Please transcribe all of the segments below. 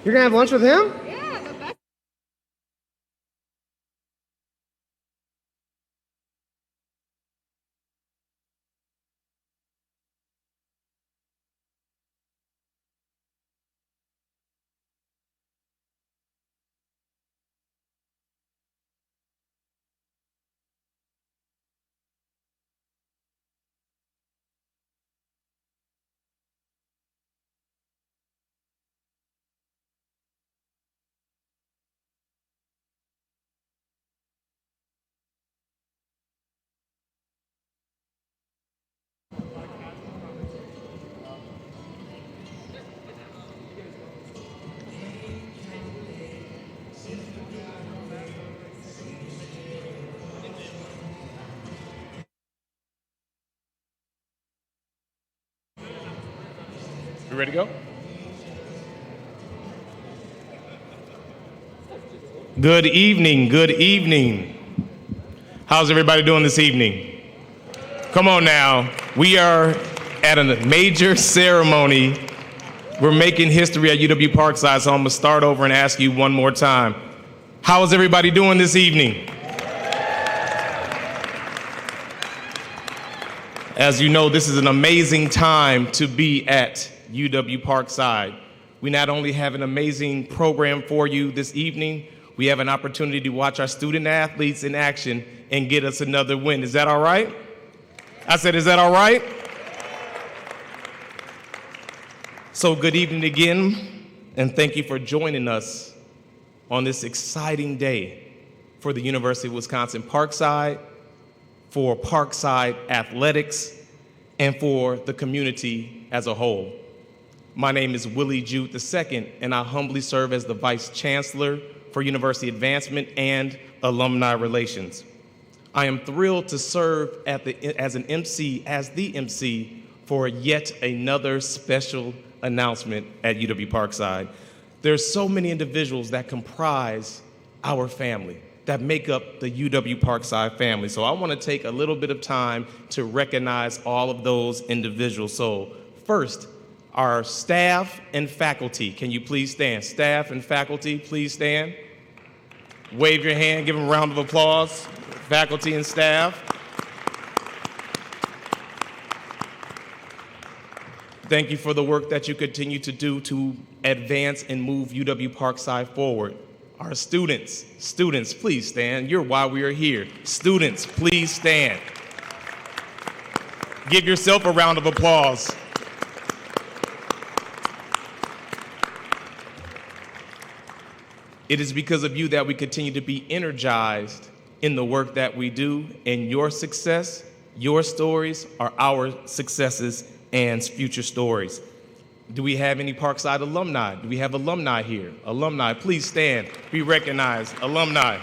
You're gonna have lunch with him? Yeah, the best. You ready to go? Good evening, good evening. How's everybody doing this evening? Come on now, we are at a major ceremony. We're making history at UW Parkside, so I'm gonna start over and ask you one more time. How is everybody doing this evening? As you know, this is an amazing time to be at UW Parkside. We not only have an amazing program for you this evening, we have an opportunity to watch our student athletes in action and get us another win. Is that all right? I said, is that all right? So good evening again, and thank you for joining us on this exciting day for the University of Wisconsin Parkside, for Parkside Athletics, and for the community as a whole. My name is Willie Jude II, and I humbly serve as the Vice Chancellor for University Advancement and Alumni Relations. I am thrilled to serve as the MC for yet another special announcement at UW Parkside. There's so many individuals that comprise our family, that make up the UW Parkside family. So I want to take a little bit of time to recognize all of those individuals. So first, our staff and faculty. Can you please stand? Staff and faculty, please stand. Wave your hand, give them a round of applause. Faculty and staff. Thank you for the work that you continue to do to advance and move UW Parkside forward. Our students, please stand. You're why we are here. Students, please stand. Give yourself a round of applause. It is because of you that we continue to be energized in the work that we do, and your success, your stories are our successes and future stories. Do we have any Parkside alumni? Do we have alumni here? Alumni, please stand. Be recognized. Alumni.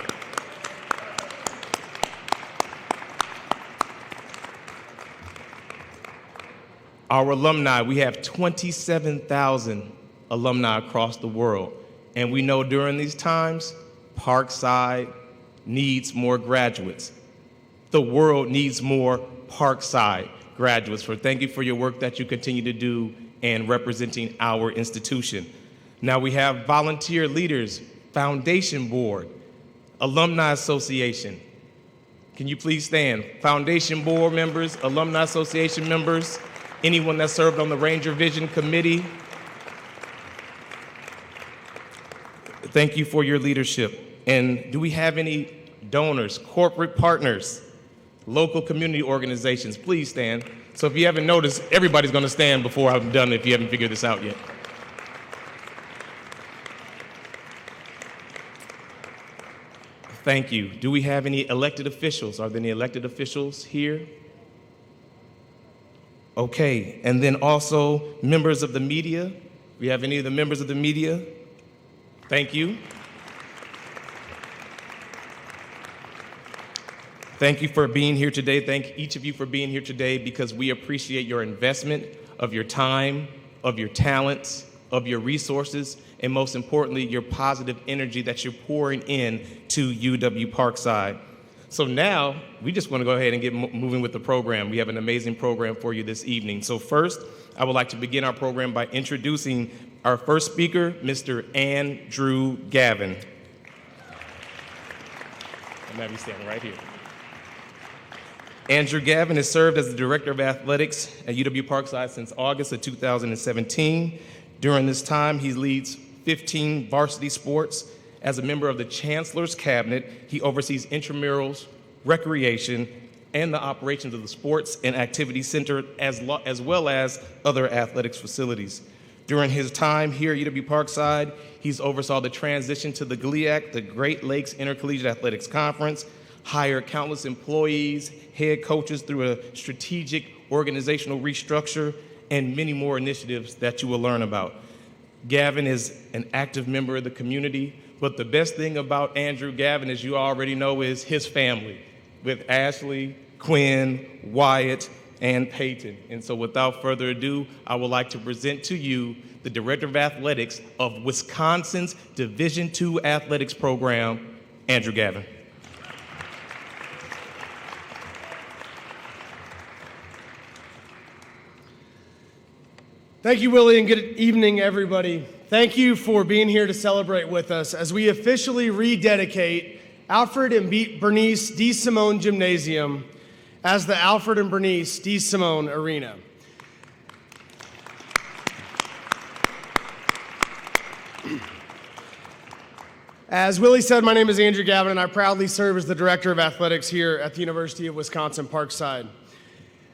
Our alumni, we have 27,000 alumni across the world. And we know during these times, Parkside needs more graduates. The world needs more Parkside graduates. So thank you for your work that you continue to do and representing our institution. Now we have volunteer leaders, foundation board, alumni association. Can you please stand? Foundation board members, alumni association members, anyone that served on the Ranger Vision Committee. Thank you for your leadership. And do we have any donors, corporate partners, local community organizations? Please stand. So if you haven't noticed, everybody's going to stand before I'm done if you haven't figured this out yet. Thank you. Do we have any elected officials? Are there any elected officials here? Okay. And then also members of the media. Do we have any of the members of the media? Thank you. Thank you for being here today. Thank each of you for being here today because we appreciate your investment of your time, of your talents, of your resources, and most importantly, your positive energy that you're pouring in to UW Parkside. So now, we just want to go ahead and get moving with the program. We have an amazing program for you this evening. So first, I would like to begin our program by introducing our first speaker, Mr. Andrew Gavin. I'm going to be standing right here. Andrew Gavin has served as the Director of Athletics at UW Parkside since August of 2017. During this time, he leads 15 varsity sports. As a member of the Chancellor's Cabinet, he oversees intramurals, recreation, and the operations of the Sports and Activity Center, as well as other athletics facilities. During his time here at UW Parkside, he's oversaw the transition to the GLIAC, the Great Lakes Intercollegiate Athletics Conference, hired countless employees, head coaches through a strategic organizational restructure, and many more initiatives that you will learn about. Gavin is an active member of the community, but the best thing about Andrew Gavin, as you already know, is his family, with Ashley, Quinn, Wyatt, and Peyton. And so without further ado, I would like to present to you the Director of Athletics of Wisconsin's Division II Athletics Program, Andrew Gavin. Thank you, Willie, and good evening, everybody. Thank you for being here to celebrate with us as we officially rededicate Alfred and Bernice D. Simone Gymnasium as the Alfred and Bernice D. Simone Arena. As Willie said, my name is Andrew Gavin, and I proudly serve as the Director of Athletics here at the University of Wisconsin Parkside.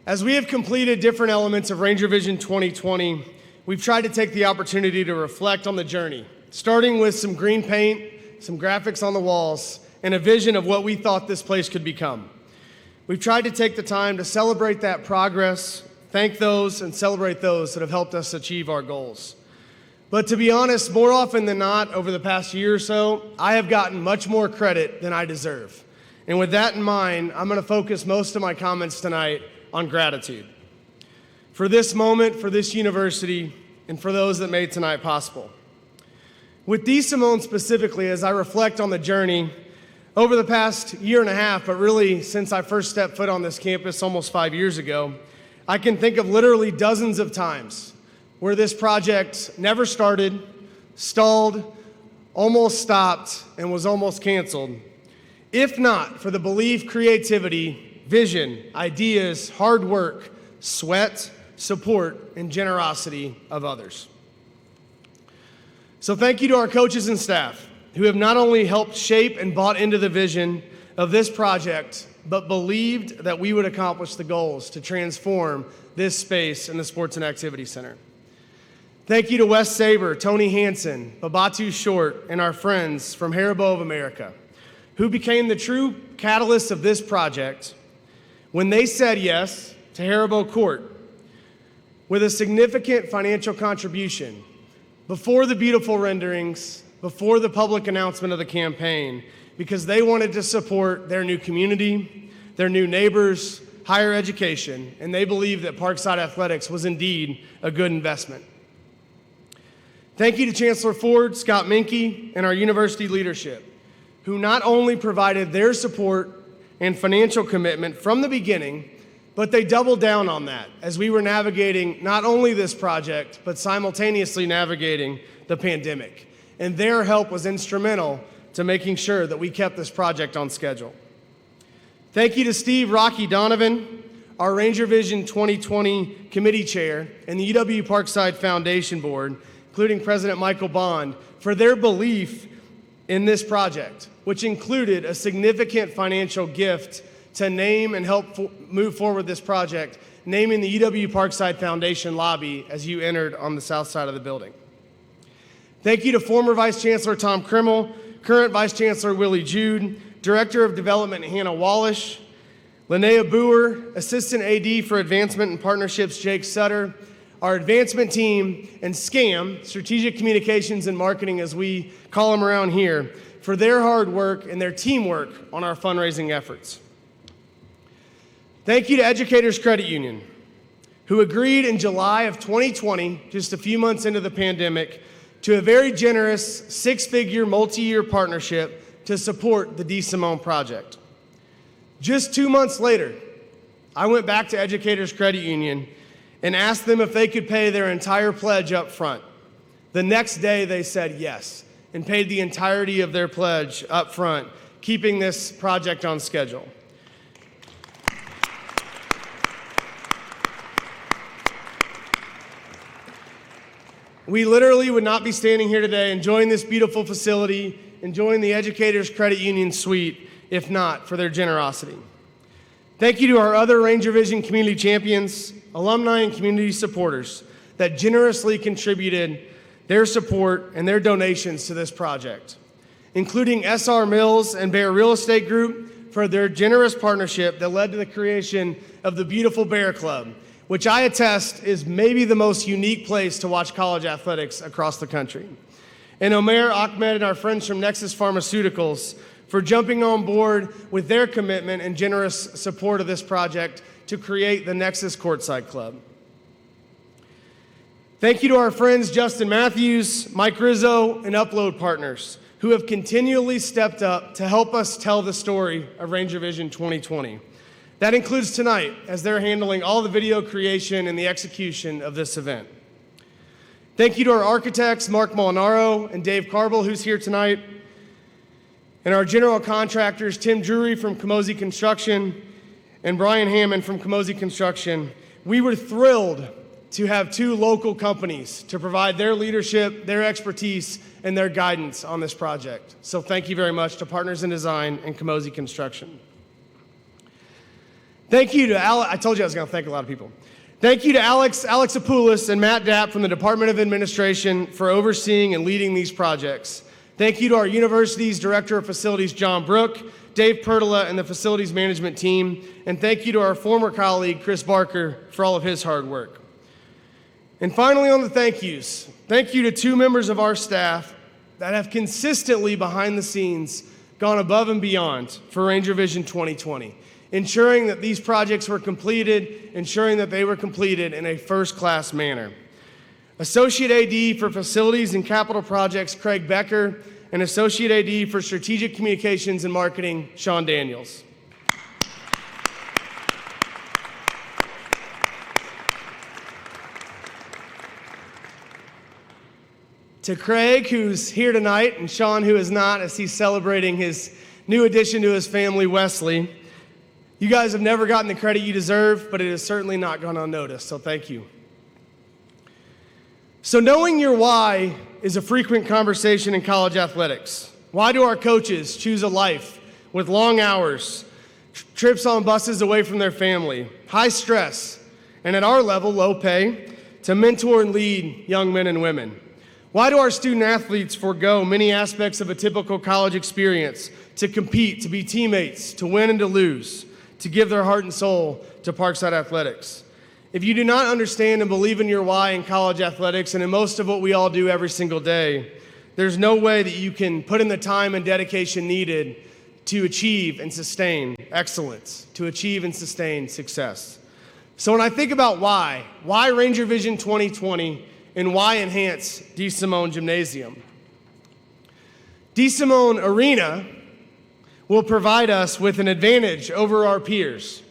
As we have completed different elements of Ranger Vision 2020, we've tried to take the opportunity to reflect on the journey, starting with some green paint, some graphics on the walls, and a vision of what we thought this place could become. We've tried to take the time to celebrate that progress, thank those, and celebrate those that have helped us achieve our goals. But to be honest, more often than not, over the past year or so, I have gotten much more credit than I deserve. And with that in mind, I'm going to focus most of my comments tonight on gratitude for this moment, for this university, and for those that made tonight possible. With D. Simone specifically, as I reflect on the journey over the past year and a half, but really since I first stepped foot on this campus almost 5 years ago, I can think of literally dozens of times where this project never started, stalled, almost stopped, and was almost canceled, if not for the belief, creativity, vision, ideas, hard work, sweat, support, and generosity of others. So thank you to our coaches and staff who have not only helped shape and bought into the vision of this project, but believed that we would accomplish the goals to transform this space in the Sports and Activity Center. Thank you to Wes Saber, Tony Hansen, Babatu Short, and our friends from Haribo of America, who became the true catalyst of this project when they said yes to Haribo Court with a significant financial contribution before the beautiful renderings, before the public announcement of the campaign, because they wanted to support their new community, their new neighbors, higher education, and they believed that Parkside Athletics was indeed a good investment. Thank you to Chancellor Ford, Scott Minke, and our university leadership, who not only provided their support and financial commitment from the beginning, but they doubled down on that as we were navigating not only this project, but simultaneously navigating the pandemic. And their help was instrumental to making sure that we kept this project on schedule. Thank you to Steve Rocky Donovan, our Ranger Vision 2020 committee chair, and the UW Parkside Foundation Board, including President Michael Bond, for their belief in this project, which included a significant financial gift to name and help move forward this project, naming the UW Parkside Foundation lobby as you entered on the south side of the building. Thank you to former Vice Chancellor Tom Krimmel, current Vice Chancellor Willie Jude, Director of Development Hannah Wallish, Linnea Boer, Assistant AD for Advancement and Partnerships Jake Sutter, our advancement team, and SCAM, Strategic Communications and Marketing as we call them around here, for their hard work and their teamwork on our fundraising efforts. Thank you to Educators Credit Union, who agreed in July of 2020, just a few months into the pandemic, to a very generous six-figure multi-year partnership to support the D. Simone project. Just 2 months later, I went back to Educators Credit Union and asked them if they could pay their entire pledge up front. The next day, they said yes and paid the entirety of their pledge up front, keeping this project on schedule. We literally would not be standing here today enjoying this beautiful facility, enjoying the Educators Credit Union suite, if not for their generosity. Thank you to our other Ranger Vision community champions, alumni, and community supporters that generously contributed their support and their donations to this project, including SR Mills and Bear Real Estate Group for their generous partnership that led to the creation of the beautiful Bear Club, which I attest is maybe the most unique place to watch college athletics across the country. And Omer, Ahmed, and our friends from Nexus Pharmaceuticals for jumping on board with their commitment and generous support of this project to create the Nexus Courtside Club. Thank you to our friends Justin Matthews, Mike Rizzo, and Upload Partners who have continually stepped up to help us tell the story of Ranger Vision 2020. That includes tonight, as they're handling all the video creation and the execution of this event. Thank you to our architects, Mark Molinaro and Dave Carble, who's here tonight, and our general contractors, Tim Drury from Camozzi Construction and Brian Hammond from Camozzi Construction. We were thrilled to have two local companies to provide their leadership, their expertise, and their guidance on this project. So thank you very much to Partners in Design and Camozzi Construction. Thank you to I told you I was going to thank a lot of people. Thank you to Alex Apoulis and Matt Dapp from the Department of Administration for overseeing and leading these projects. Thank you to our university's Director of Facilities, John Brook, Dave Pertola, and the facilities management team. And thank you to our former colleague, Chris Barker, for all of his hard work. And finally, on the thank yous, thank you to two members of our staff that have consistently behind the scenes gone above and beyond for Ranger Vision 2020. Ensuring that these projects were completed, ensuring that they were completed in a first-class manner. Associate AD for Facilities and Capital Projects, Craig Becker, and Associate AD for Strategic Communications and Marketing, Sean Daniels. To Craig, who's here tonight, and Sean, who is not, as he's celebrating his new addition to his family, Wesley. You guys have never gotten the credit you deserve, but it has certainly not gone unnoticed, so thank you. So knowing your why is a frequent conversation in college athletics. Why do our coaches choose a life with long hours, trips on buses away from their family, high stress, and at our level, low pay, to mentor and lead young men and women? Why do our student athletes forego many aspects of a typical college experience to compete, to be teammates, to win and to lose, to give their heart and soul to Parkside Athletics? If you do not understand and believe in your why in college athletics and in most of what we all do every single day, there's no way that you can put in the time and dedication needed to achieve and sustain excellence, to achieve and sustain success. So when I think about why Ranger Vision 2020 and why enhance DeSimone Gymnasium? DeSimone Arena will provide us with an advantage over our peers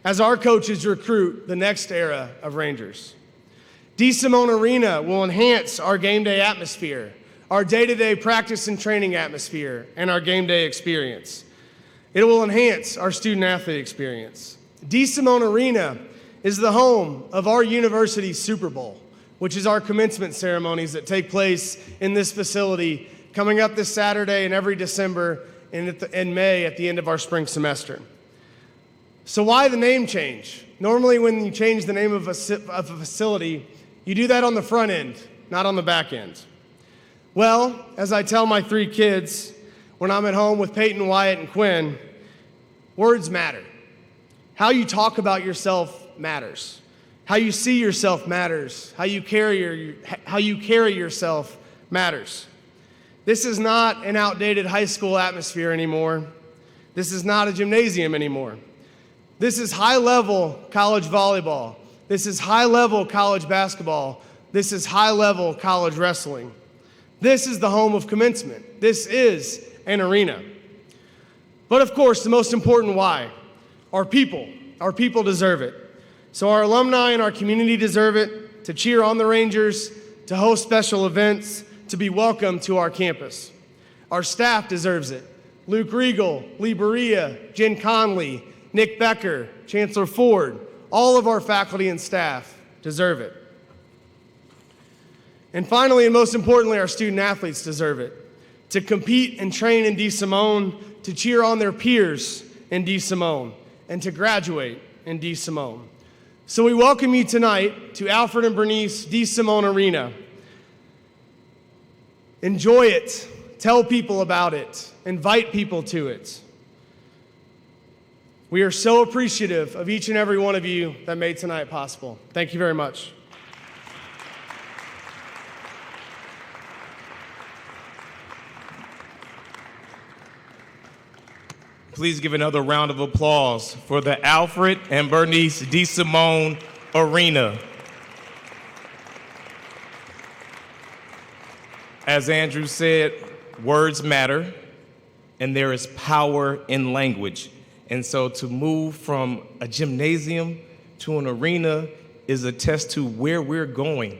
as our coaches recruit the next era of Rangers. DeSimone Arena will enhance our game day atmosphere, our day-to-day practice and training atmosphere, and our game day experience. It will enhance our student-athlete experience. DeSimone Arena is the home of our university's Super Bowl, which is our commencement ceremonies that take place in this facility coming up this Saturday and every December and in May at the end of our spring semester. So why the name change? Normally when you change the name of a facility, you do that on the front end, not on the back end. Well, as I tell my three kids when I'm at home with Peyton, Wyatt, and Quinn, words matter. How you talk about yourself matters. How you see yourself matters. How you carry yourself matters. This is not an outdated high school atmosphere anymore. This is not a gymnasium anymore. This is high-level college volleyball. This is high-level college basketball. This is high-level college wrestling. This is the home of commencement. This is an arena. But of course, the most important why Our people deserve it. So our alumni and our community deserve it, to cheer on the Rangers, to host special events, to be welcome to our campus. Our staff deserves it. Luke Regal, Lee Berea, Jen Conley, Nick Becker, Chancellor Ford, all of our faculty and staff deserve it. And finally, and most importantly, our student athletes deserve it. To compete and train in DeSimone, to cheer on their peers in DeSimone, and to graduate in DeSimone. So we welcome you tonight to Alfred and Bernice DeSimone Arena. Enjoy it. Tell people about it. Invite people to it. We are so appreciative of each and every one of you that made tonight possible. Thank you very much. Please give another round of applause for the Alfred and Bernice DeSimone Arena. As Andrew said, words matter, and there is power in language. And so to move from a gymnasium to an arena is a test to where we're going,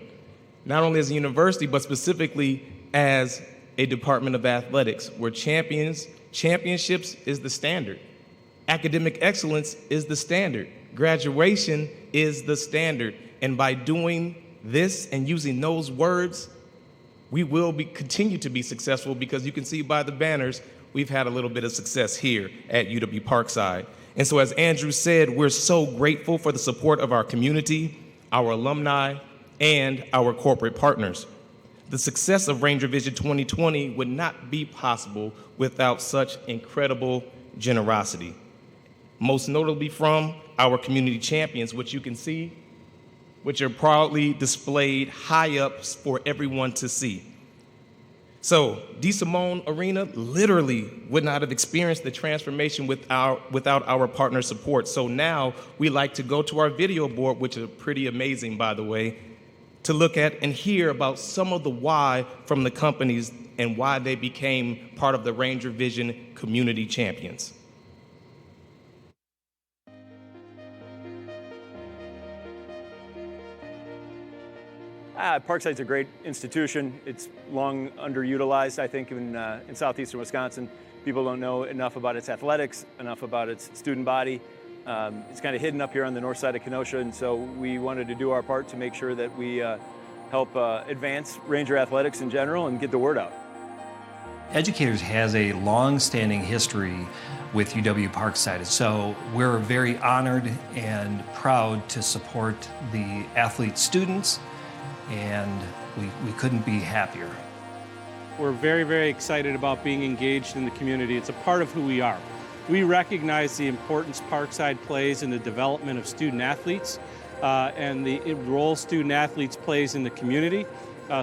not only as a university, but specifically as a Department of Athletics, where championships is the standard. Academic excellence is the standard. Graduation is the standard. And by doing this and using those words, we will continue to be successful, because you can see by the banners, we've had a little bit of success here at UW Parkside. And so as Andrew said, we're so grateful for the support of our community, our alumni, and our corporate partners. The success of Ranger Vision 2020 would not be possible without such incredible generosity, most notably from our community champions, which you can see, which are proudly displayed high up for everyone to see. So DeSimone Arena literally would not have experienced the transformation without our partner support. So now we like to go to our video board, which is pretty amazing, by the way, to look at and hear about some of the why from the companies and why they became part of the Ranger Vision Community Champions. Parkside's a great institution. It's long underutilized, I think, in southeastern Wisconsin. People don't know enough about its athletics, enough about its student body. It's kind of hidden up here on the north side of Kenosha, and so we wanted to do our part to make sure that we help advance Ranger athletics in general and get the word out. Educators has a long-standing history with UW Parkside, so we're very honored and proud to support the athlete students, and we couldn't be happier. We're very, very excited about being engaged in the community. It's a part of who we are. We recognize the importance Parkside plays in the development of student athletes and the role student athletes plays in the community.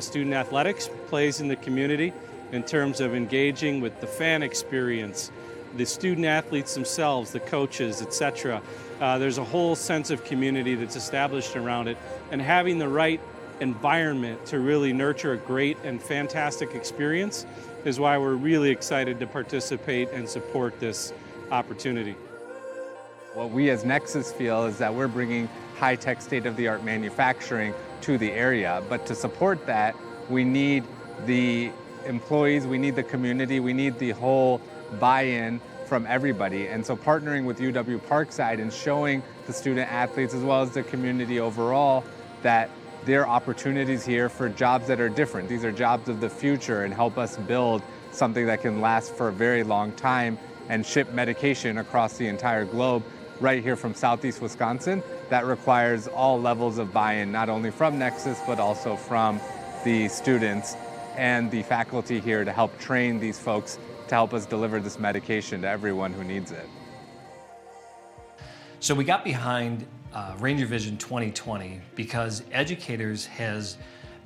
Student athletics plays in the community in terms of engaging with the fan experience, the student athletes themselves, the coaches, etc. There's a whole sense of community that's established around it, and having the right environment to really nurture a great and fantastic experience is why we're really excited to participate and support this opportunity. What we as Nexus feel is that we're bringing high-tech, state-of-the-art manufacturing to the area, but to support that, we need the employees, we need the community, we need the whole buy-in from everybody. And so partnering with UW Parkside and showing the student athletes as well as the community overall that there are opportunities here for jobs that are different. These are jobs of the future, and help us build something that can last for a very long time and ship medication across the entire globe right here from Southeast Wisconsin. That requires all levels of buy-in, not only from Nexus, but also from the students and the faculty here to help train these folks to help us deliver this medication to everyone who needs it. So we got behind Ranger Vision 2020 because Educators has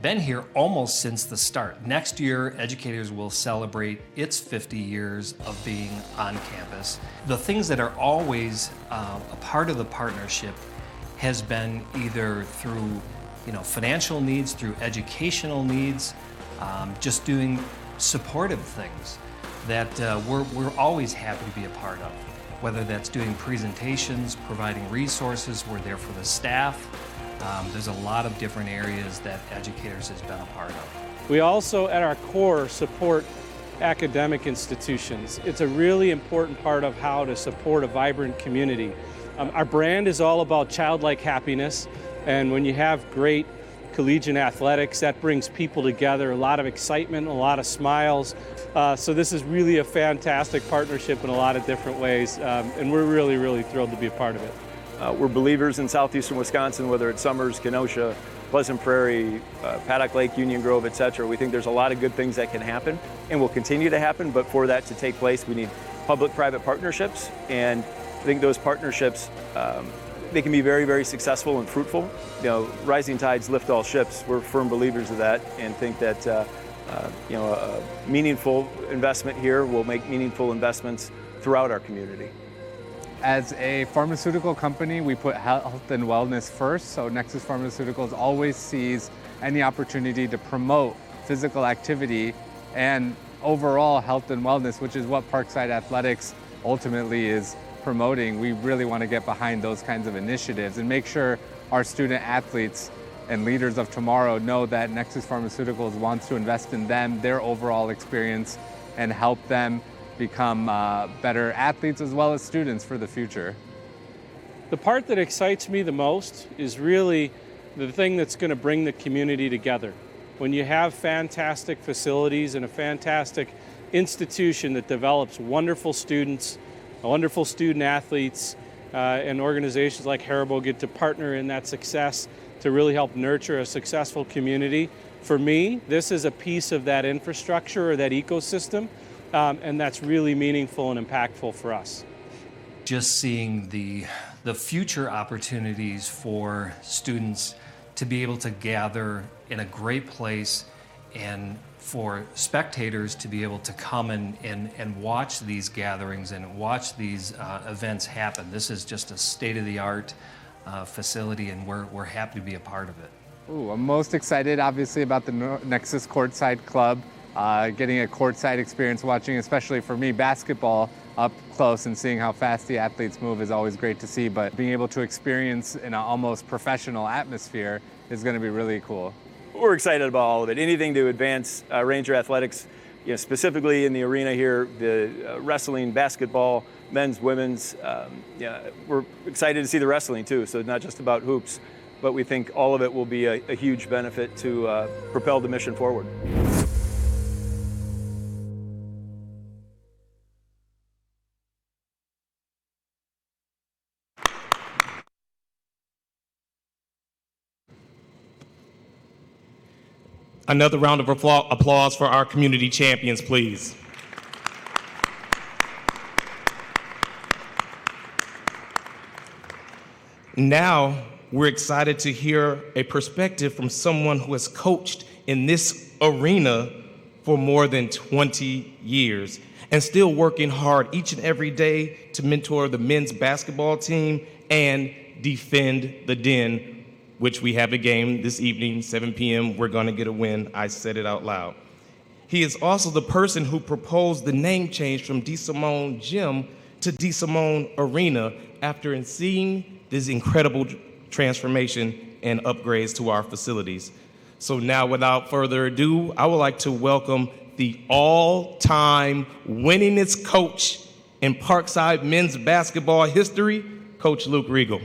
been here almost since the start. Next year, Educators will celebrate its 50 years of being on campus. The things that are always a part of the partnership has been either through financial needs, through educational needs, just doing supportive things that we're always happy to be a part of. whether that's doing presentations, providing resources, we're there for the staff. There's a lot of different areas that Educators has been a part of. We also, at our core, support academic institutions. It's a really important part of how to support a vibrant community. Our brand is all about childlike happiness, and when you have great collegiate athletics, that brings people together, a lot of excitement, a lot of smiles. So this is really a fantastic partnership in a lot of different ways, and we're really, really thrilled to be a part of it. We're believers in southeastern Wisconsin, whether it's Summers, Kenosha, Pleasant Prairie, Paddock Lake, Union Grove, etc. We think there's a lot of good things that can happen and will continue to happen, but for that to take place, we need public-private partnerships, and I think those partnerships, they can be very, very successful and fruitful. You know, rising tides lift all ships. We're firm believers of that, and think that a meaningful investment here will make meaningful investments throughout our community. As a pharmaceutical company, we put health and wellness first, so Nexus Pharmaceuticals always sees any opportunity to promote physical activity and overall health and wellness, which is what Parkside Athletics ultimately is promoting. We really want to get behind those kinds of initiatives and make sure our student athletes and leaders of tomorrow know that Nexus Pharmaceuticals wants to invest in them, their overall experience, and help them become better athletes as well as students for the future. The part that excites me the most is really the thing that's going to bring the community together. When you have fantastic facilities and a fantastic institution that develops wonderful students, wonderful student athletes, and organizations like Haribo get to partner in that success to really help nurture a successful community. For me, this is a piece of that infrastructure or that ecosystem, and that's really meaningful and impactful for us. Just seeing the future opportunities for students to be able to gather in a great place, and for spectators to be able to come and watch these gatherings and watch these events happen. This is just a state-of-the-art facility, and we're happy to be a part of it. Ooh, I'm most excited, obviously, about the Nexus Courtside Club. Getting a courtside experience, watching, especially for me, basketball up close and seeing how fast the athletes move is always great to see, but being able to experience in an almost professional atmosphere is going to be really cool. We're excited about all of it. Anything to advance Ranger athletics, specifically in the arena here, the wrestling, basketball, men's, women's. We're excited to see the wrestling too, so not just about hoops, but we think all of it will be a huge benefit to propel the mission forward. Another round of applause for our community champions, please. Now, we're excited to hear a perspective from someone who has coached in this arena for more than 20 years and still working hard each and every day to mentor the men's basketball team and defend the Den, which we have a game this evening, 7 p.m. We're going to get a win. I said it out loud. He is also the person who proposed the name change from DeSimone Gym to DeSimone Arena after seeing this incredible transformation and upgrades to our facilities. So now, without further ado, I would like to welcome the all-time winningest coach in Parkside men's basketball history, Coach Luke Regal.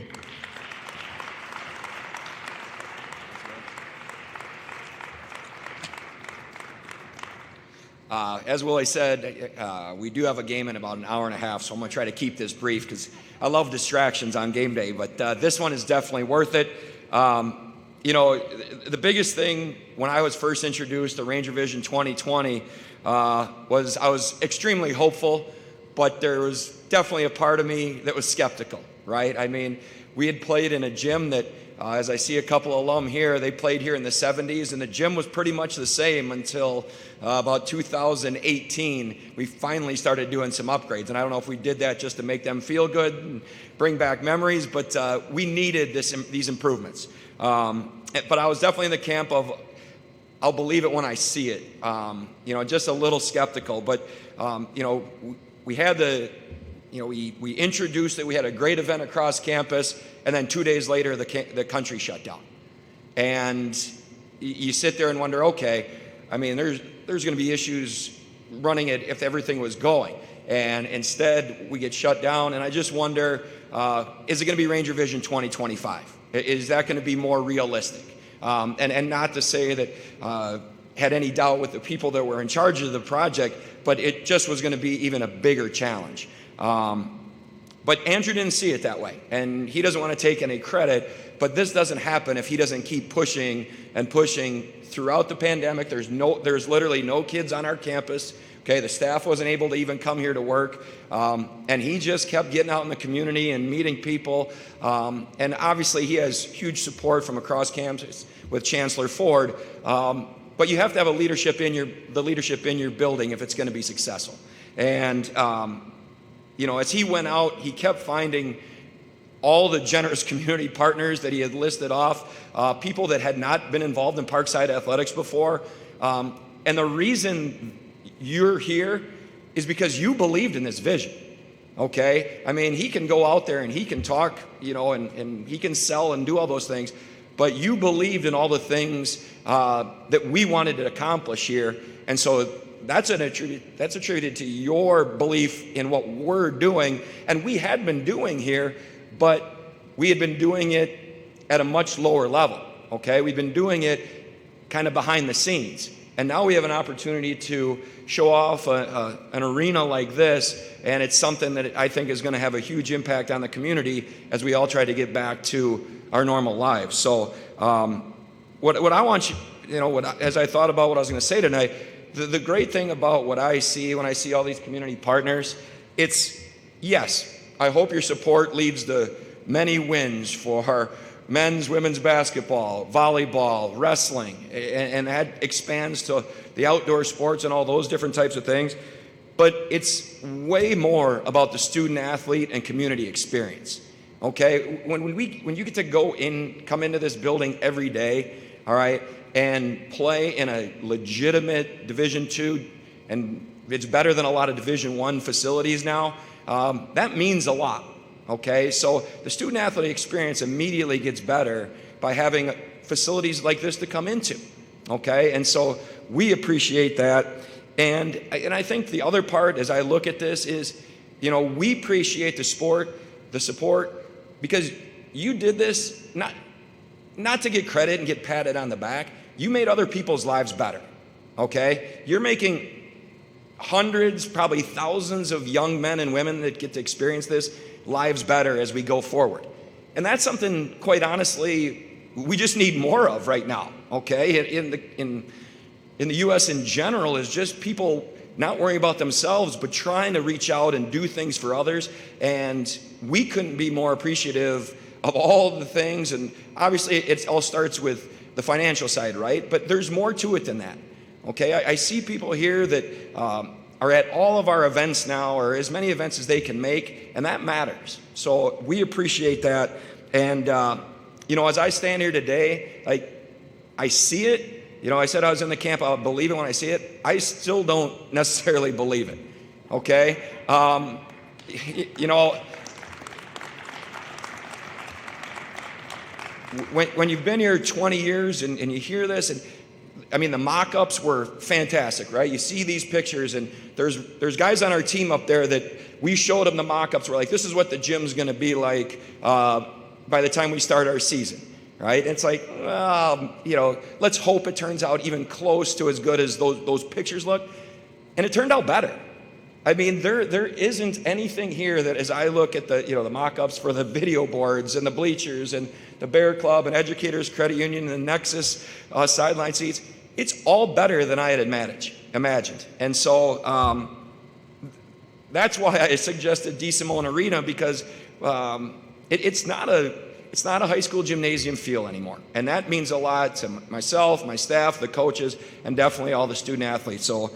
As Willie said, we do have a game in about an hour and a half, so I'm going to try to keep this brief because I love distractions on game day, but this one is definitely worth it. The biggest thing when I was first introduced to Ranger Vision 2020 was I was extremely hopeful, but there was definitely a part of me that was skeptical, right? I mean, we had played in a gym that, as I see a couple of alum here, they played here in the 70s, and the gym was pretty much the same until about 2018. We finally started doing some upgrades, and I don't know if we did that just to make them feel good and bring back memories, but we needed these improvements. But I was definitely in the camp of, I'll believe it when I see it. Just a little skeptical, but we had the we introduced it. We had a great event across campus, and then 2 days later, the country shut down. And you sit there and wonder, okay, I mean, there's going to be issues running it if everything was going. And instead, we get shut down, and I just wonder, is it going to be Ranger Vision 2025? Is that going to be more realistic? And not to say that had any doubt with the people that were in charge of the project, but it just was going to be even a bigger challenge. But Andrew didn't see it that way, and he doesn't want to take any credit, but this doesn't happen if he doesn't keep pushing and pushing throughout the pandemic. There's literally no kids on our campus. Okay, the staff wasn't able to even come here to work, and he just kept getting out in the community and meeting people. And obviously, he has huge support from across campus with Chancellor Ford. But you have to have the leadership in your building if it's going to be successful. And as he went out, he kept finding all the generous community partners that he had listed off, people that had not been involved in Parkside athletics before. And the reason you're here is because you believed in this vision. Okay? I mean, he can go out there and he can talk, and he can sell and do all those things, but you believed in all the things that we wanted to accomplish here. And so that's attributed to your belief in what we're doing. And we had been doing here, but we had been doing it at a much lower level. Okay? We've been doing it kind of behind the scenes. And now we have an opportunity to show off an arena like this, and it's something that I think is going to have a huge impact on the community as we all try to get back to our normal lives. So what I want you, as I thought about what I was going to say tonight, the great thing about what I see when I see all these community partners, yes, I hope your support leads to many wins for men's, women's basketball, volleyball, wrestling, and that expands to the outdoor sports and all those different types of things. But it's way more about the student athlete and community experience. Okay, when you get to come into this building every day, all right, and play in a legitimate Division II, and it's better than a lot of Division I facilities now, that means a lot. Okay, so the student athlete experience immediately gets better by having facilities like this to come into. Okay, and so we appreciate that. And I think the other part as I look at this is, we appreciate the support, because you did this not to get credit and get patted on the back. You made other people's lives better. Okay, you're making hundreds, probably thousands of young men and women that get to experience this lives better as we go forward. And that's something, quite honestly, we just need more of right now. Okay, in the U.S. in general, is just people not worrying about themselves, but trying to reach out and do things for others. And we couldn't be more appreciative of all the things. And obviously, it all starts with the financial side, right? But there's more to it than that. Okay, I see people here that are at all of our events now, or as many events as they can make, and that matters. So we appreciate that. And as I stand here today, I see it. I said I was in the camp, I'll believe it when I see it. I still don't necessarily believe it. Okay? When you've been here 20 years and you hear this, and the mock-ups were fantastic, right? You see these pictures, and there's guys on our team up there that we showed them the mock-ups. We're like, this is what the gym's going to be like by the time we start our season, right? And it's like, let's hope it turns out even close to as good as those pictures look. And it turned out better. There isn't anything here that, as I look at the mock-ups for the video boards and the bleachers and the Bear Club and Educators Credit Union and the Nexus sideline seats, it's all better than I had imagined. And so that's why I suggested Simone Arena, because it's not a high school gymnasium feel anymore. And that means a lot to myself, my staff, the coaches, and definitely all the student athletes. So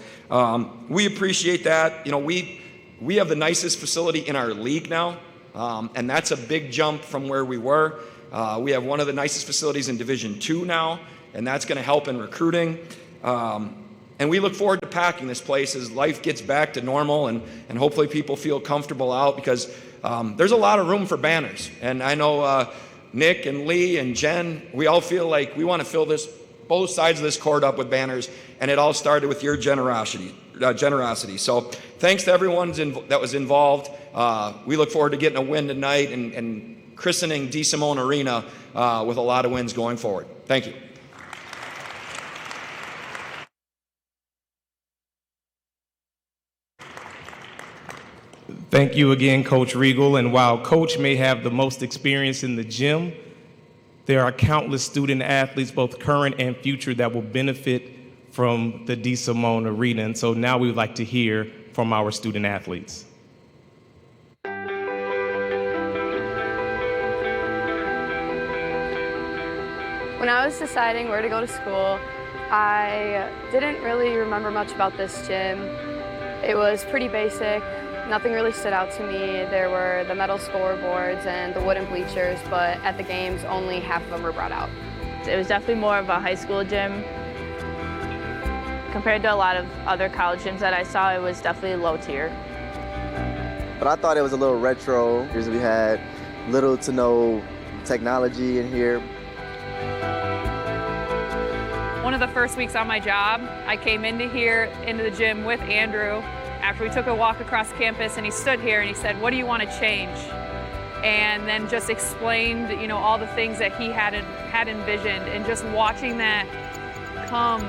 we appreciate that. We have the nicest facility in our league now, and that's a big jump from where we were. We have one of the nicest facilities in Division II now, and that's going to help in recruiting. And we look forward to packing this place as life gets back to normal and hopefully people feel comfortable out, because there's a lot of room for banners. And I know Nick and Lee and Jen, we all feel like we want to fill both sides of this court up with banners, and it all started with your generosity. So thanks to everyone that was involved. We look forward to getting a win tonight and christening Simone Arena with a lot of wins going forward. Thank you. Thank you again, Coach Regal. And while Coach may have the most experience in the gym, there are countless student athletes, both current and future, that will benefit from the Simone Arena. And so now we would like to hear from our student athletes. When I was deciding where to go to school, I didn't really remember much about this gym. It was pretty basic. Nothing really stood out to me. There were the metal scoreboards and the wooden bleachers, but at the games, only half of them were brought out. It was definitely more of a high school gym. Compared to a lot of other college gyms that I saw, it was definitely low tier. But I thought it was a little retro, because we had little to no technology in here. One of the first weeks on my job, I came into the gym with Andrew after we took a walk across campus, and he stood here and he said, "What do you want to change?" And then just explained, all the things that he had envisioned, and just watching that come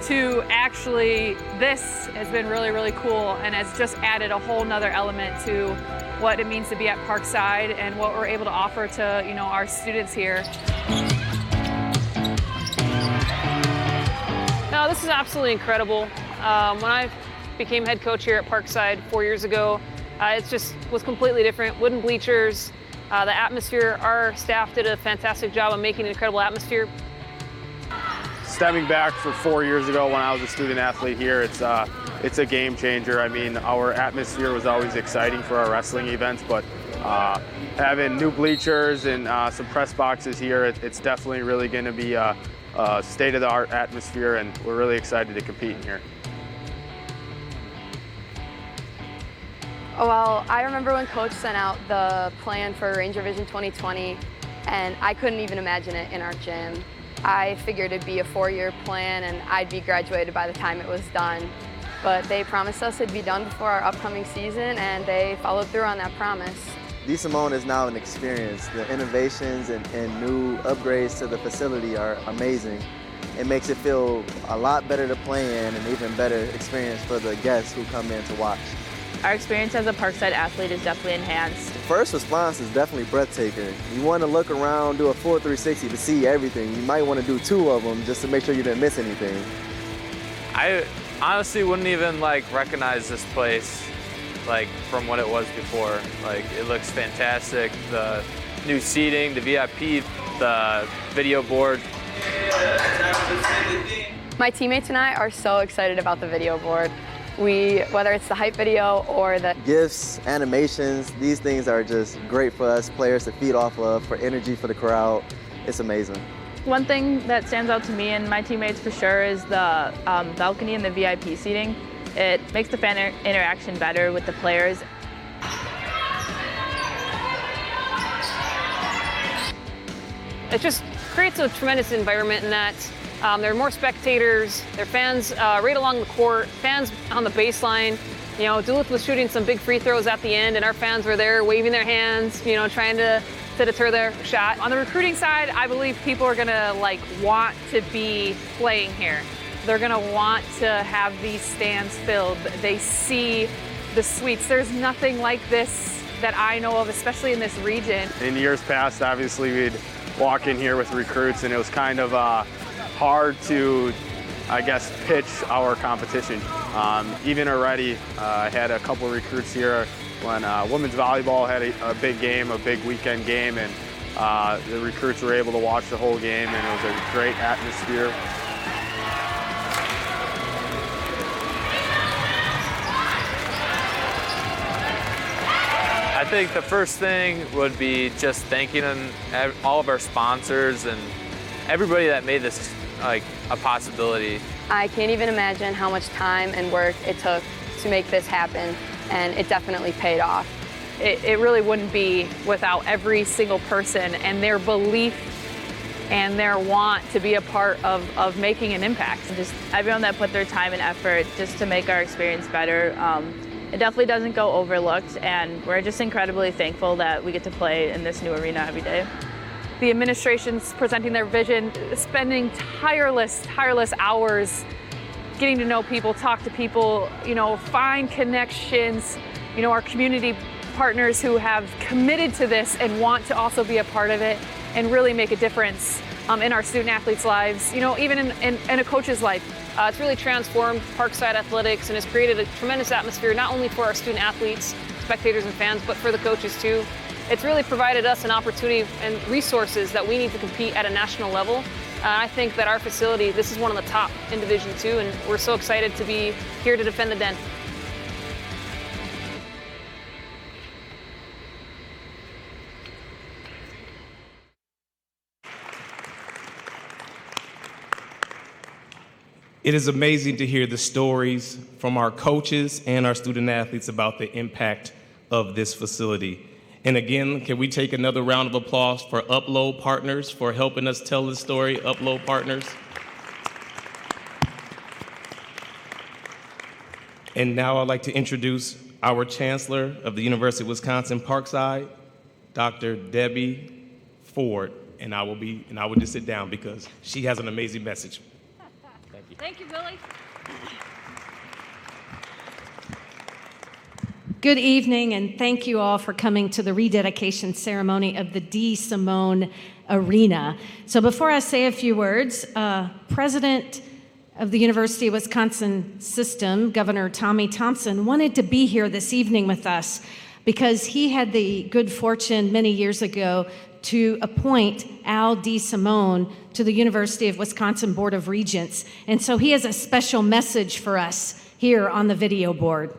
to actually, this has been really, really cool, and has just added a whole nother element to what it means to be at Parkside and what we're able to offer to, our students here. No, this is absolutely incredible. When I became head coach here at Parkside 4 years ago, it just was completely different. Wooden bleachers, the atmosphere, our staff did a fantastic job of making an incredible atmosphere. Stepping back for 4 years ago when I was a student athlete here, it's a game changer. I mean, our atmosphere was always exciting for our wrestling events, but having new bleachers and some press boxes here, it's definitely really going to be a state-of-the-art atmosphere, and we're really excited to compete in here. Well, I remember when Coach sent out the plan for Ranger Vision 2020, and I couldn't even imagine it in our gym. I figured it'd be a 4-year plan and I'd be graduated by the time it was done. But they promised us it'd be done before our upcoming season, and they followed through on that promise. Simone is now an experience. The innovations and new upgrades to the facility are amazing. It makes it feel a lot better to play in, and even better experience for the guests who come in to watch. Our experience as a Parkside athlete is definitely enhanced. First response is definitely breathtaking. You want to look around, do a full 360 to see everything. You might want to do 2 of them just to make sure you didn't miss anything. I honestly wouldn't even recognize this place from what it was before. It looks fantastic. The new seating, the VIP, the video board. My teammates and I are so excited about the video board. Whether it's the hype video or the GIFs, animations, these things are just great for us players to feed off of, for energy for the crowd. It's amazing. One thing that stands out to me and my teammates for sure is the balcony and the VIP seating. It makes the fan interaction better with the players. It just creates a tremendous environment in that there are more spectators, there are fans right along the court, fans on the baseline. Duluth was shooting some big free throws at the end, and our fans were there waving their hands, trying to deter their shot. On the recruiting side, I believe people are gonna want to be playing here. They're gonna want to have these stands filled. They see the suites. There's nothing like this that I know of, especially in this region. In years past, obviously, we'd walk in here with recruits, and it was kind of hard to, pitch our competition. Even already, I had a couple recruits here when women's volleyball had a big game, a big weekend game, and the recruits were able to watch the whole game, and it was a great atmosphere. I think the first thing would be just thanking all of our sponsors and everybody that made this a possibility. I can't even imagine how much time and work it took to make this happen, and it definitely paid off. It really wouldn't be without every single person and their belief and their want to be a part of making an impact. Just everyone that put their time and effort just to make our experience better. It definitely doesn't go overlooked, and we're just incredibly thankful that we get to play in this new arena every day. The administration's presenting their vision, spending tireless hours getting to know people, talk to people, find connections, our community partners who have committed to this and want to also be a part of it and really make a difference in our student athletes' lives, even in a coach's life. It's really transformed Parkside athletics and has created a tremendous atmosphere, not only for our student athletes, spectators and fans, but for the coaches too. It's really provided us an opportunity and resources that we need to compete at a national level. I think that our facility, this is one of the top in Division II, and we're so excited to be here to defend the Den. It is amazing to hear the stories from our coaches and our student athletes about the impact of this facility. And again, can we take another round of applause for Upload Partners for helping us tell this story, Upload Partners? And now I'd like to introduce our Chancellor of the University of Wisconsin Parkside, Dr. Debbie Ford. And I will just sit down because she has an amazing message. Thank you, Billy. Good evening, and thank you all for coming to the rededication ceremony of the D. Simone Arena. So before I say a few words, President of the University of Wisconsin System, Governor Thompson, wanted to be here this evening with us because he had the good fortune many years ago to appoint Al D. Simone to the University of Wisconsin Board of Regents. And so he has a special message for us here on the video board.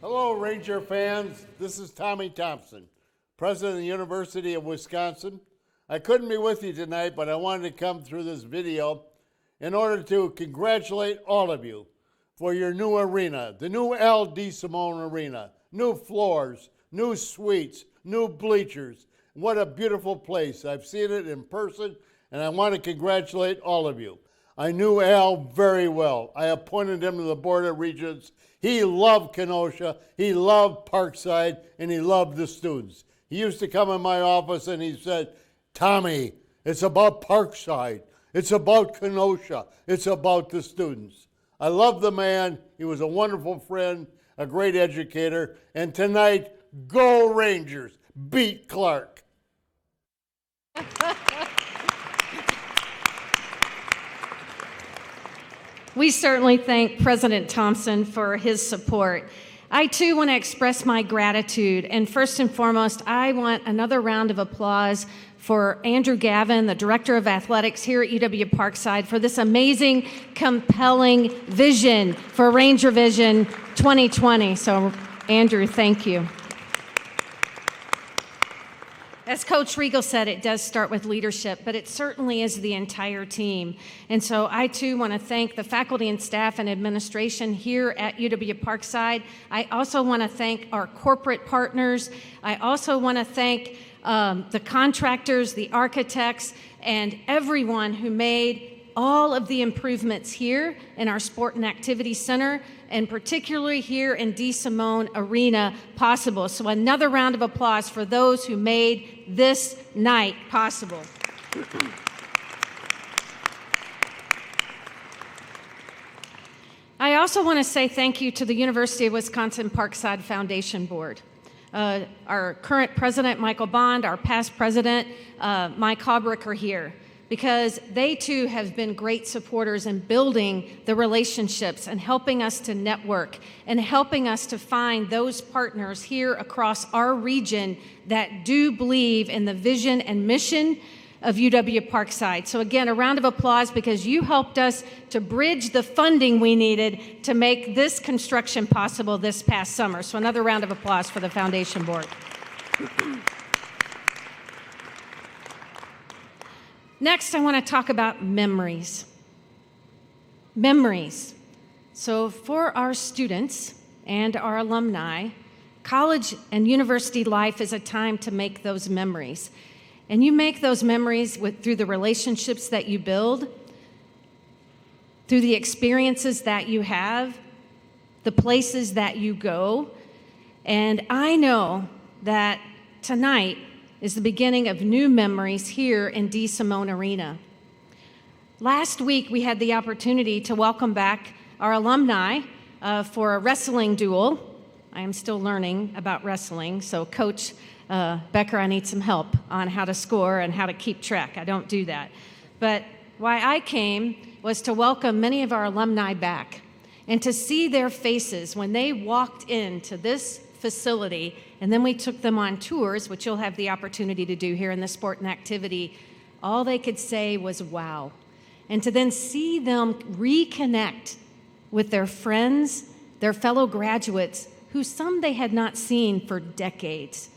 Hello, Ranger fans. This is Tommy Thompson, President of the University of Wisconsin. I couldn't be with you tonight, but I wanted to come through this video in order to congratulate all of you for your new arena, the new Al D. Simone Arena. New floors, new suites, new bleachers. What a beautiful place. I've seen it in person, and I want to congratulate all of you. I knew Al very well. I appointed him to the Board of Regents. He loved Kenosha, he loved Parkside, and he loved the students. He used to come in my office and he said, Tommy, it's about Parkside, it's about Kenosha, it's about the students. I love the man. He was a wonderful friend, a great educator, and tonight, go Rangers, beat Clark. We certainly thank President Thompson for his support. I too want to express my gratitude, and first and foremost, I want another round of applause for Andrew Gavin, the Director of Athletics here at UW Parkside, for this amazing, compelling vision for Ranger Vision 2020. So, Andrew, thank you. As Coach Regal said, it does start with leadership, but it certainly is the entire team. And so I, too, want to thank the faculty and staff and administration here at UW Parkside. I also want to thank our corporate partners. I also want to thank the contractors, the architects, and everyone who made all of the improvements here in our Sport and Activity Center, and particularly here in D. Simone Arena possible. So another round of applause for those who made this night possible. I also want to say thank you to the University of Wisconsin Parkside Foundation Board. Our current president, Michael Bond, our past president, Mike Haubrich, are here, because they too have been great supporters in building the relationships and helping us to network and helping us to find those partners here across our region that do believe in the vision and mission of UW Parkside. So again, a round of applause, because you helped us to bridge the funding we needed to make this construction possible this past summer. So another round of applause for the Foundation Board. Next, I want to talk about memories. Memories. So for our students and our alumni, college and university life is a time to make those memories. And you make those memories through the relationships that you build, through the experiences that you have, the places that you go. And I know that tonight is the beginning of new memories here in Simone Arena. Last week, we had the opportunity to welcome back our alumni for a wrestling duel. I am still learning about wrestling, so Coach Becker, I need some help on how to score and how to keep track. I don't do that. But why I came was to welcome many of our alumni back and to see their faces when they walked into this facility, and then we took them on tours, which you'll have the opportunity to do here in the Sport and Activity. All they could say was, wow. And to then see them reconnect with their friends, their fellow graduates, who some they had not seen for decades.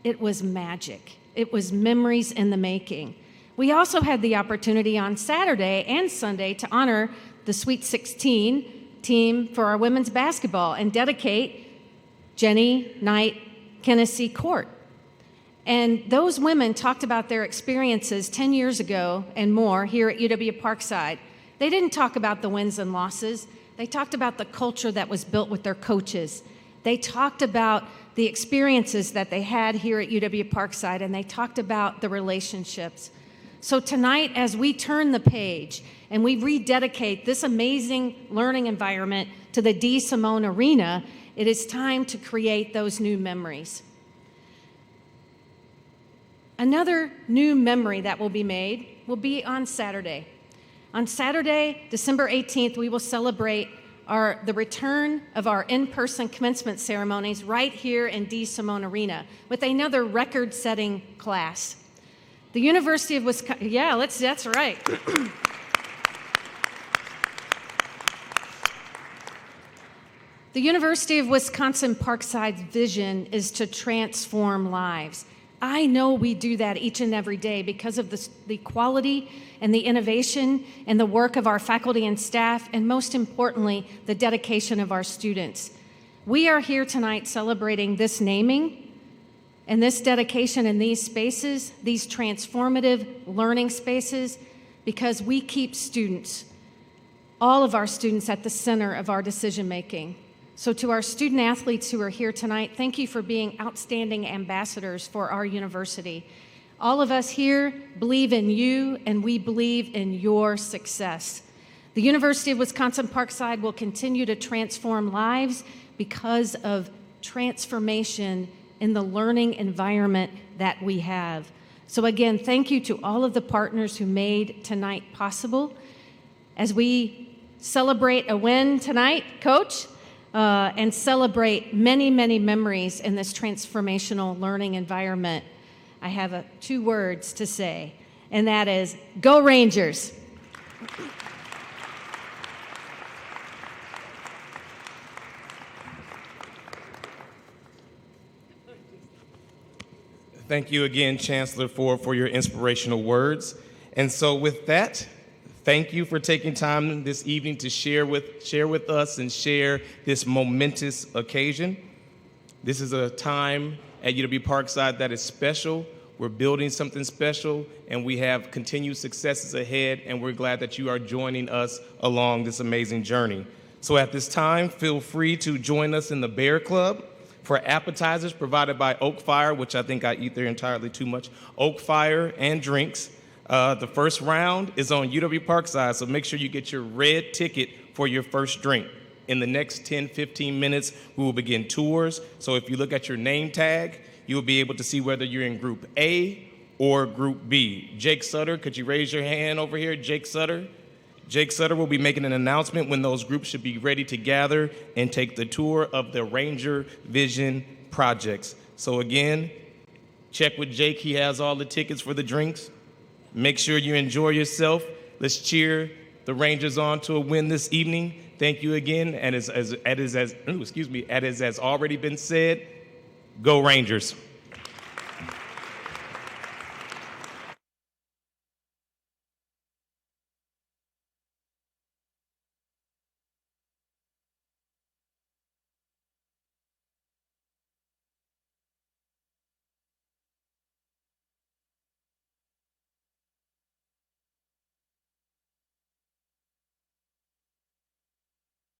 It was magic. It was memories in the making. We also had the opportunity on Saturday and Sunday to honor the Sweet 16 team for our women's basketball and dedicate Jenny Knight Kennedy Court. And those women talked about their experiences 10 years ago and more here at UW Parkside. They didn't talk about the wins and losses. They talked about the culture that was built with their coaches. They talked about the experiences that they had here at UW Parkside, and they talked about the relationships. So tonight, as we turn the page and we rededicate this amazing learning environment to the Simone Arena, it is time to create those new memories. Another new memory that will be made will be on Saturday. On Saturday, December 18th, we will celebrate the return of our in-person commencement ceremonies right here in Simone Arena with another record-setting class. The University of Wisconsin, that's right. The University of Wisconsin Parkside's vision is to transform lives. I know we do that each and every day because of the quality and the innovation and the work of our faculty and staff, and most importantly, the dedication of our students. We are here tonight celebrating this naming and this dedication in these spaces, these transformative learning spaces, because we keep students, all of our students, at the center of our decision making. So to our student athletes who are here tonight, thank you for being outstanding ambassadors for our university. All of us here believe in you, and we believe in your success. The University of Wisconsin Parkside will continue to transform lives because of transformation in the learning environment that we have. So again, thank you to all of the partners who made tonight possible. As we celebrate a win tonight, Coach, and celebrate many, many memories in this transformational learning environment, I have 2 words to say, and that is, go Rangers! Thank you again, Chancellor, for your inspirational words. And so with that, thank you for taking time this evening to share with us and share this momentous occasion. This is a time at UW Parkside that is special. We're building something special, and we have continued successes ahead, and we're glad that you are joining us along this amazing journey. So at this time, feel free to join us in the Bear Club for appetizers provided by Oak Fire, which I think I eat there entirely too much, Oak Fire and drinks. The first round is on UW Parkside, so make sure you get your red ticket for your first drink. In the next 10-15 minutes, we will begin tours. So if you look at your name tag, you'll be able to see whether you're in Group A or Group B. Jake Sutter, could you raise your hand over here? Jake Sutter. Jake Sutter will be making an announcement when those groups should be ready to gather and take the tour of the Ranger Vision projects. So again, check with Jake. He has all the tickets for the drinks. Make sure you enjoy yourself. Let's cheer the Rangers on to a win this evening. Thank you again. And as already been said, go Rangers.